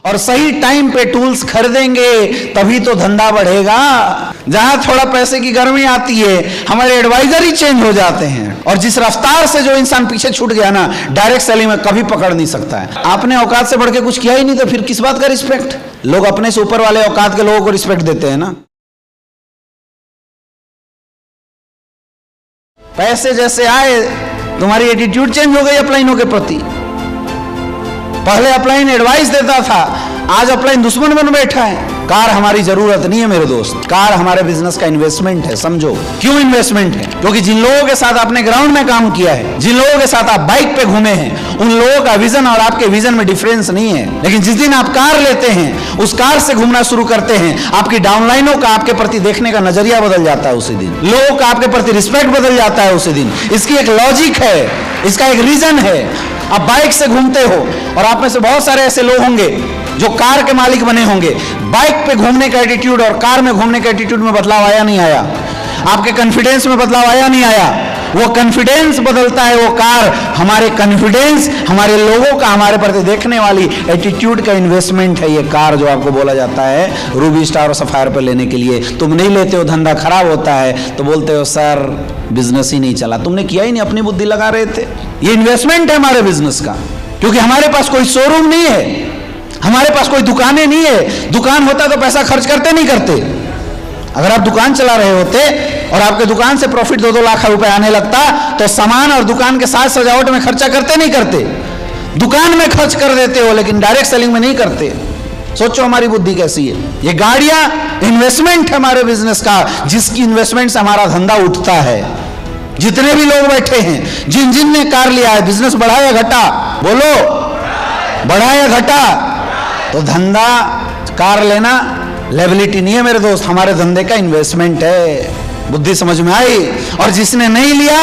और सही टाइम पे टूल्स खरीदेंगे तभी तो धंधा बढ़ेगा। जहां थोड़ा पैसे की गर्मी आती है हमारे एडवाइजर ही चेंज हो जाते हैं, और जिस रफ्तार से जो इंसान पीछे छूट गया ना, डायरेक्ट सेलिंग में कभी पकड़ नहीं सकता है। आपने औकात से बढ़ के कुछ किया ही नहीं तो फिर किस बात का रिस्पेक्ट? लोग अपने से ऊपर वाले औकात के लोगों को रिस्पेक्ट देते हैं ना। पैसे जैसे आए तुम्हारी एटीट्यूड चेंज हो गई अपलाइनों के प्रति। पहले अपलाइन एडवाइस देता था, आज अपलाइन दुश्मन बन बैठा है। कार हमारी जरूरत नहीं है मेरे दोस्त, कार हमारे बिजनेस का इन्वेस्टमेंट है। समझो क्यों इन्वेस्टमेंट है? क्योंकि जिन लोगों के साथ आपने ग्राउंड में काम किया है, जिन लोगों के साथ आप बाइक पे घूमे हैं, उन लोगों का विजन और आपके विजन में डिफरेंस नहीं है। लेकिन जिस दिन आप कार लेते हैं, उस कार से घूमना शुरू करते हैं, आपकी डाउनलाइनों का आपके प्रति देखने का नजरिया बदल जाता है। उसी दिन लोगों का आपके प्रति रिस्पेक्ट बदल जाता है। उसी दिन इसकी एक लॉजिक है, इसका एक रीजन है। आप बाइक से घूमते हो, और आप में से बहुत सारे ऐसे लोग होंगे जो कार के मालिक बने होंगे। बाइक पे घूमने का एटीट्यूड और कार में घूमने का एटीट्यूड में बदलाव आया नहीं आया? आपके कॉन्फिडेंस में बदलाव आया नहीं आया? वो कॉन्फिडेंस बदलता है, वो कार हमारे कॉन्फिडेंस, हमारे लोगों का हमारे प्रति देखने वाली एटीट्यूड का इन्वेस्टमेंट है। ये कार जो आपको बोला जाता है रूबी स्टार और सफायर पर लेने के लिए, तुम नहीं लेते हो, धंधा खराब होता है, तो बोलते हो सर बिजनेस ही नहीं चला। तुमने किया ही नहीं, अपनी बुद्धि लगा रहे थे। ये इन्वेस्टमेंट है हमारे बिजनेस का, क्योंकि हमारे पास कोई शोरूम नहीं है, हमारे पास कोई दुकानें नहीं है। दुकान होता तो पैसा खर्च करते नहीं करते। अगर आप दुकान चला रहे होते और आपके दुकान से प्रॉफिट 2-2 लाख रुपए आने लगता, तो सामान और दुकान के साथ सजावट में खर्चा करते नहीं करते? दुकान में खर्च कर देते हो, लेकिन डायरेक्ट सेलिंग में नहीं करते। सोचो हमारी बुद्धि कैसी है। ये गाड़ियां इन्वेस्टमेंट है हमारे बिजनेस का, जिसकी इन्वेस्टमेंट से हमारा धंधा उठता है। जितने भी लोग बैठे हैं, जिन जिन ने कार लिया है, बिजनेस बढ़ा या घटा? बोलो, बढ़ा या घटा? तो धंधा, कार लेना लायबिलिटी नहीं है मेरे दोस्त, हमारे धंधे का इन्वेस्टमेंट है। बुद्धि समझ में आई? और जिसने नहीं लिया,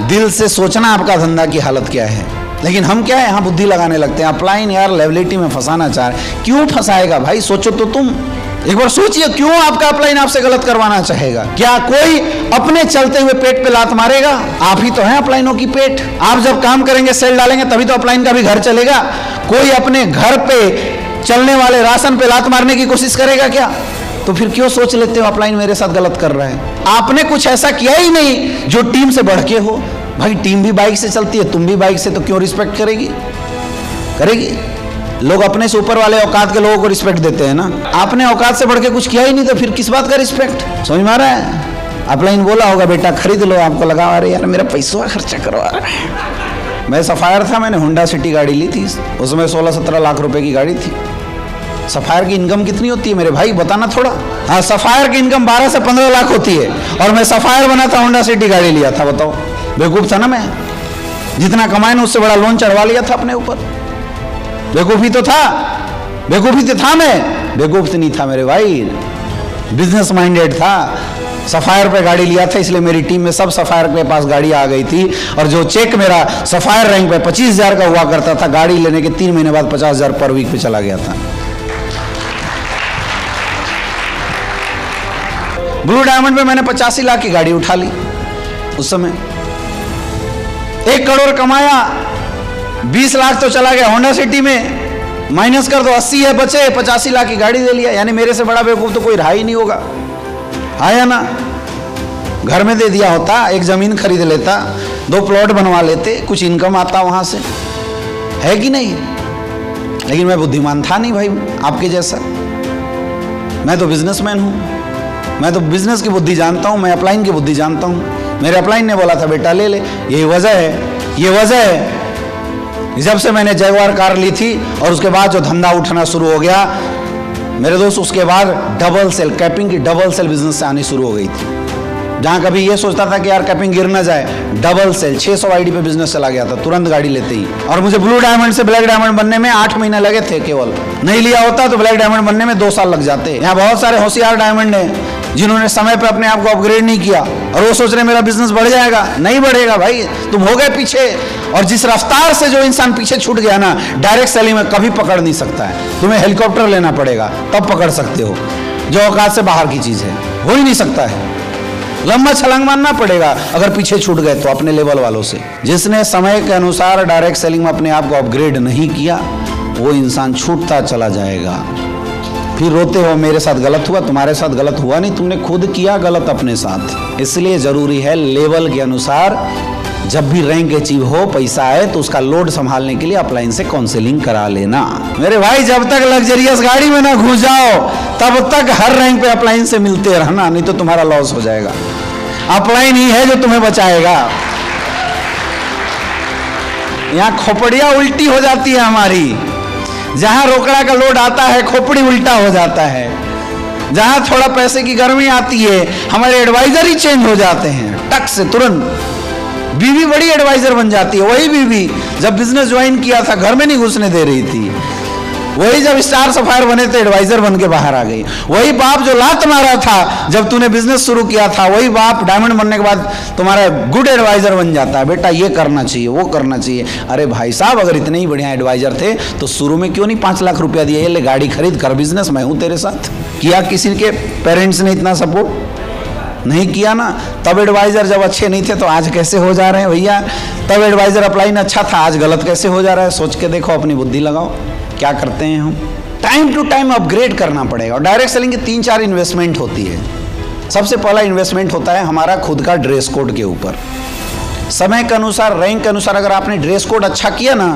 दिल से सोचना आपका धंधा की हालत क्या है। लेकिन हम क्या है, यहाँ बुद्धि लगाने लगते हैं। अपलाइन यार लायबिलिटी में फंसाना चाह रहे, क्यों फंसाएगा भाई? सोचो तो तुम एक बार सोचिए, क्यों आपका अपलाइन आपसे गलत करवाना चाहेगा? क्या कोई अपने चलते हुए पेट पे लात मारेगा? आप ही तो हैं अपलाइनों की पेट। आप जब काम करेंगे, सेल डालेंगे, तभी तो अपलाइन का भी घर चलेगा। कोई अपने घर पे चलने वाले राशन पे लात मारने की कोशिश करेगा क्या? तो फिर क्यों सोच लेते हो अपलाइन मेरे साथ गलत कर रहा है? आपने कुछ ऐसा किया ही नहीं जो टीम से बढ़ के हो। भाई टीम भी बाइक से चलती है, तुम भी बाइक से, तो क्यों रिस्पेक्ट करेगी? करेगी। लोग अपने से ऊपर वाले औकात के लोगों को रिस्पेक्ट देते हैं ना। आपने औकात से बढ़ के कुछ किया ही नहीं, तो फिर किस बात का रिस्पेक्ट? समझ में आ रहा है? अपलाइन बोला होगा बेटा खरीद लो, आपको लगा अरे यार मेरा पैसा खर्चा करवा रहा है। मैं सफायर था, मैंने होंडा सिटी गाड़ी ली थी, उसमें 16-17 लाख रुपए की गाड़ी थी। सफायर की इनकम कितनी होती है मेरे भाई, बताना थोड़ा। हाँ, सफायर की इनकम 12 से 15 लाख होती है, और मैं सफायर बना था, होंडा सिटी गाड़ी लिया था। बताओ, बेवकूफ था ना मैं? जितना कमाए ना उससे बड़ा लोन चढ़वा लिया था अपने ऊपर। बेवकूफी तो था, बेवकूफी तो था, मैं बेवकूफ नहीं था मेरे भाई, बिजनेस माइंडेड था। सफायर पे गाड़ी लिया था, इसलिए मेरी टीम में सब सफायर के पास गाड़ी आ गई थी। और जो चेक मेरा सफायर रैंक पे 25,000 का हुआ करता था, गाड़ी लेने के 3 महीने बाद 50,000 पर वीक पे चला गया था। ब्लू डायमंड में मैंने 85 लाख की गाड़ी उठा ली उस समय। 1 करोड़ कमाया, 20 लाख तो चला गया होंडा सिटी में, माइनस कर दो 80 है बचे, 85 लाख की गाड़ी ले लिया। यानी मेरे से बड़ा बेवकूफ तो कोई रहा ही नहीं होगा, आया ना? घर में दे दिया होता, एक जमीन खरीद लेता, 2 प्लॉट बनवा लेते, कुछ इनकम आता वहां से, है कि नहीं? लेकिन मैं बुद्धिमान था नहीं भाई आपके जैसा। मैं तो बिजनेसमैन हूं, मैं तो बिजनेस की बुद्धि जानता हूं, मैं अपलाइन की बुद्धि जानता हूं। मेरे अपलाइन ने बोला था बेटा ले ले, यही वजह है, ये वजह है। जब से मैंने जगुआर कार ली थी और उसके बाद जो धंधा उठना शुरू हो गया मेरे दोस्त, उसके बाद डबल सेल, कैपिंग की डबल सेल बिजनेस से आनी शुरू हो गई थी। जहां कभी ये सोचता था कि यार कैपिंग गिर ना जाए, डबल सेल 600 आईडी पे बिजनेस चला गया था तुरंत गाड़ी लेते ही। और मुझे ब्लू डायमंड से ब्लैक डायमंड बनने में 8 महीने लगे थे केवल। नहीं लिया होता तो ब्लैक डायमंड बनने में 2 साल लग जाते। यहाँ बहुत सारे होशियार डायमंड हैं जिन्होंने समय पे अपने आप को अपग्रेड नहीं किया, और वो सोच रहे मेरा बिजनेस बढ़ जाएगा। नहीं बढ़ेगा भाई, तुम हो गए पीछे। और जिस रफ्तार से जो इंसान पीछे छूट गया ना, डायरेक्ट सेलिंग में कभी पकड़ नहीं सकता है। तुम्हें हेलीकॉप्टर लेना पड़ेगा तब पकड़ सकते हो, जो औकात से बाहर की चीज है, हो ही नहीं सकता है। लंबा छलांग मारना पड़ेगा अगर पीछे छूट गए तो अपने लेवल वालों से। जिसने समय के अनुसार डायरेक्ट सेलिंग में अपने आप को अपग्रेड नहीं किया, वो इंसान छूटता चला जाएगा। फिर रोते हो मेरे साथ गलत हुआ, तुम्हारे साथ गलत हुआ नहीं, तुमने खुद किया गलत अपने साथ। इसलिए जरूरी है लेवल के अनुसार जब भी रैंक अचीव हो, पैसा आए तो उसका लोड संभालने के लिए अपलाइन से काउंसलिंग करा लेना। मेरे भाई जब तक लग्जरियस गाड़ी में ना घुस जाओ तब तक हर रैंक पे अपलाइन से मिलते रहना, नहीं तो तुम्हारा लॉस हो जाएगा। अपलाइन ही है जो तुम्हें बचाएगा। यहाँ खोपड़ियां उल्टी हो जाती है हमारी। जहां रोकड़ा का लोड आता है खोपड़ी उल्टा हो जाता है। जहां थोड़ा पैसे की गर्मी आती है हमारे एडवाइजर ही चेंज हो जाते हैं टक से तुरंत। बीवी बड़ी एडवाइजर बन जाती है। वही बीवी जब बिजनेस ज्वाइन किया था घर में नहीं घुसने दे रही थी, वही जब स्टार सफायर बने थे एडवाइजर बन के बाहर आ गई। वही बाप जो लात मारा था जब तूने बिजनेस शुरू किया था, वही बाप डायमंड बनने के बाद तुम्हारा गुड एडवाइजर बन जाता है। बेटा ये करना चाहिए, वो करना चाहिए। अरे भाई साहब अगर इतने ही बढ़िया एडवाइजर थे तो शुरू में क्यों नहीं 5 लाख रुपया दिया, ये ले गाड़ी खरीद कर बिजनेस मैं हूं तेरे साथ। किया किसी के पेरेंट्स ने इतना सपोर्ट नहीं किया ना। तब एडवाइजर जब अच्छे नहीं थे तो आज कैसे हो जा रहे हैं भैया। तब एडवाइजर अपलाइन अच्छा था, आज गलत कैसे हो जा रहा है। सोच के देखो, अपनी बुद्धि लगाओ। क्या करते हैं हम, टाइम टू टाइम अपग्रेड करना पड़ेगा। और डायरेक्ट सेलिंग की 3-4 इन्वेस्टमेंट होती है। सबसे पहला इन्वेस्टमेंट होता है हमारा खुद का ड्रेस कोड के ऊपर। समय के अनुसार, रैंक के अनुसार अगर आपने ड्रेस कोड अच्छा किया ना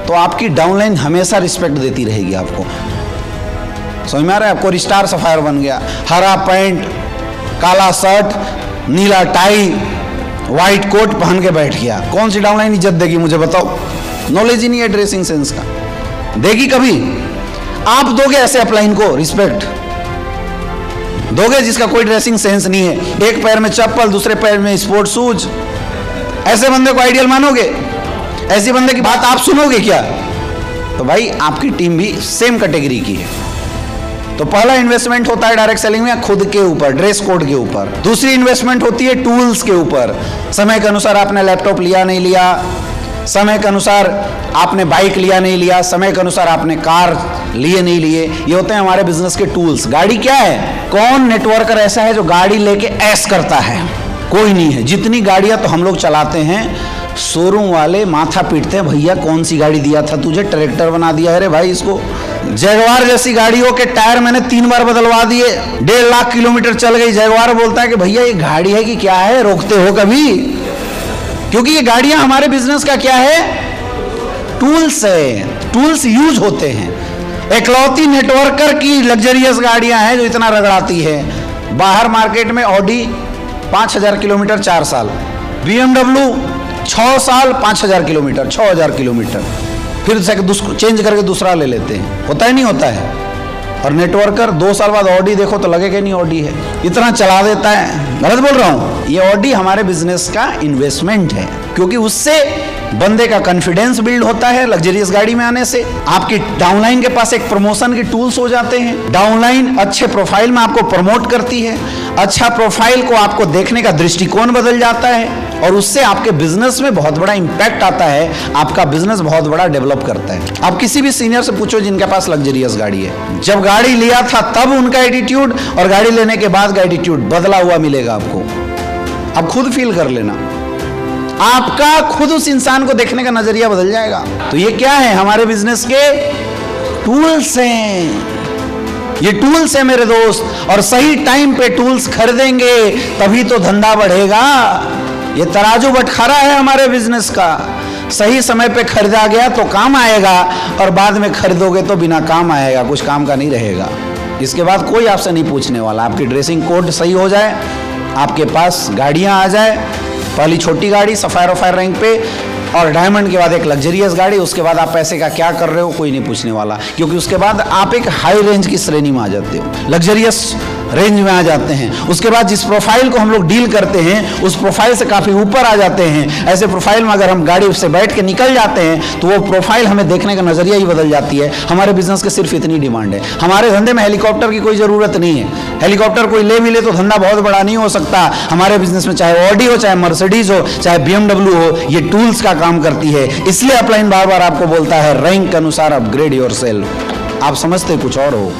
तो आपकी डाउनलाइन हमेशा रिस्पेक्ट देती रहेगी आपको। समझ में आ रहा है आपको। स्टार सफायर बन गया, हरा पैंट, काला शर्ट, नीला टाई, व्हाइट कोट पहन के बैठ गया, कौन सी डाउनलाइन इज्जत देगी मुझे बताओ। नॉलेज ही नहीं है ड्रेसिंग सेंस का, देगी कभी। आप दोगे ऐसे अपलाइन को रिस्पेक्ट दोगे जिसका कोई ड्रेसिंग सेंस नहीं है, एक पैर में चप्पल दूसरे पैर में स्पोर्ट शूज, ऐसे बंदे को आइडियल मानोगे? ऐसी बंदे की बात आप सुनोगे क्या? तो भाई आपकी टीम भी सेम कैटेगरी की है। तो पहला इन्वेस्टमेंट होता है डायरेक्ट सेलिंग में खुद के ऊपर, ड्रेस कोड के ऊपर। दूसरी इन्वेस्टमेंट होती है टूल्स के ऊपर। समय के अनुसार आपने लैपटॉप लिया नहीं लिया, समय के अनुसार आपने बाइक लिया नहीं लिया, समय के अनुसार आपने कार लिए नहीं लिए, ये होते हैं हमारे बिजनेस के टूल्स। गाड़ी क्या है? कौन नेटवर्कर ऐसा है जो गाड़ी लेके ऐश करता है? कोई नहीं है। जितनी गाड़ियां तो हम लोग चलाते हैं, शोरूम वाले माथा पीटते हैं, भैया कौन सी गाड़ी दिया था तुझे, ट्रैक्टर बना दिया है रे भाई इसको। जैगवार जैसी गाड़ियों के टायर मैंने 3 बार बदलवा दिए, 1.5 लाख किलोमीटर चल गई। जैगवार बोलता है कि भैया ये गाड़ी है कि क्या है, रोकते हो कभी? क्योंकि ये गाड़ियां हमारे बिजनेस का क्या है? टूल्स है। टूल्स यूज होते हैं। एकलौती नेटवर्कर की लग्जरियस गाड़ियां हैं जो इतना रगड़ाती है। बाहर मार्केट में ऑडी 5000 किलोमीटर 4 साल, BMW 6 साल 5000 किलोमीटर, 6000 किलोमीटर, फिर से चेंज करके दूसरा ले लेते हैं। होता ही नहीं होता है। और नेटवर्कर 2 साल बाद ऑडी देखो तो लगेगा नहीं ऑडी है, इतना चला देता है। गलत बोल रहा हूं? ये ऑडी हमारे बिजनेस का इन्वेस्टमेंट है, क्योंकि उससे बंदे का कॉन्फिडेंस बिल्ड होता है। लग्जरियस गाड़ी में आने से आपकी डाउनलाइन के पास एक प्रमोशन के टूल्स हो जाते हैं। डाउनलाइन अच्छे प्रोफाइल में आपको प्रमोट करती है। अच्छा प्रोफाइल को आपको देखने का दृष्टिकोण बदल जाता है और उससे आपके बिजनेस में बहुत बड़ा इंपैक्ट आता है। आपका बिजनेस बहुत बड़ा डेवलप करता है। आप किसी भी सीनियर से पूछो जिनके पास लग्जरियस गाड़ी है, जब गाड़ी लिया था तब उनका एटीट्यूड और गाड़ी लेने के बाद का एटीट्यूड बदला हुआ मिलेगा आपको। आप खुद फील कर लेना, आपका खुद उस इंसान को देखने का नजरिया बदल जाएगा। तो ये क्या है? हमारे बिजनेस के टूल्स हैं। ये टूल्स है मेरे दोस्त, और सही टाइम पे टूल्स खरीदेंगे तभी तो धंधा बढ़ेगा। ये तराजू बटखारा है हमारे बिजनेस का। सही समय पे खरीदा गया तो काम आएगा, और बाद में खरीदोगे तो बिना काम आएगा, कुछ काम का नहीं रहेगा। इसके बाद कोई आपसे नहीं पूछने वाला। आपकी ड्रेसिंग कोड सही हो जाए, आपके पास गाड़ियां आ जाए, पहली छोटी गाड़ी सफायर वफायर रैंक पे, और डायमंड के बाद एक लग्जरियस गाड़ी, उसके बाद आप पैसे का क्या कर रहे हो कोई नहीं पूछने वाला, क्योंकि उसके बाद आप एक हाई रेंज की श्रेणी में आ जाते हो, लग्जरियस रेंज में आ जाते हैं। उसके बाद जिस प्रोफाइल को हम लोग डील करते हैं उस प्रोफाइल से काफ़ी ऊपर आ जाते हैं। ऐसे प्रोफाइल में अगर हम गाड़ी से बैठ के निकल जाते हैं तो वो प्रोफाइल हमें देखने का नज़रिया ही बदल जाती है। हमारे बिजनेस की सिर्फ इतनी डिमांड है। हमारे धंधे में हेलीकॉप्टर की कोई ज़रूरत नहीं है। हेलीकॉप्टर कोई ले मिले तो धंधा बहुत बड़ा नहीं हो सकता। हमारे बिजनेस में चाहे ऑडी हो, चाहे मर्सिडीज हो, चाहे BMW हो, ये टूल्स का काम करती है। इसलिए अपलाइन बार बार आपको बोलता है रैंक के अनुसार अपग्रेड योरसेल्फ। आप समझते कुछ और हो।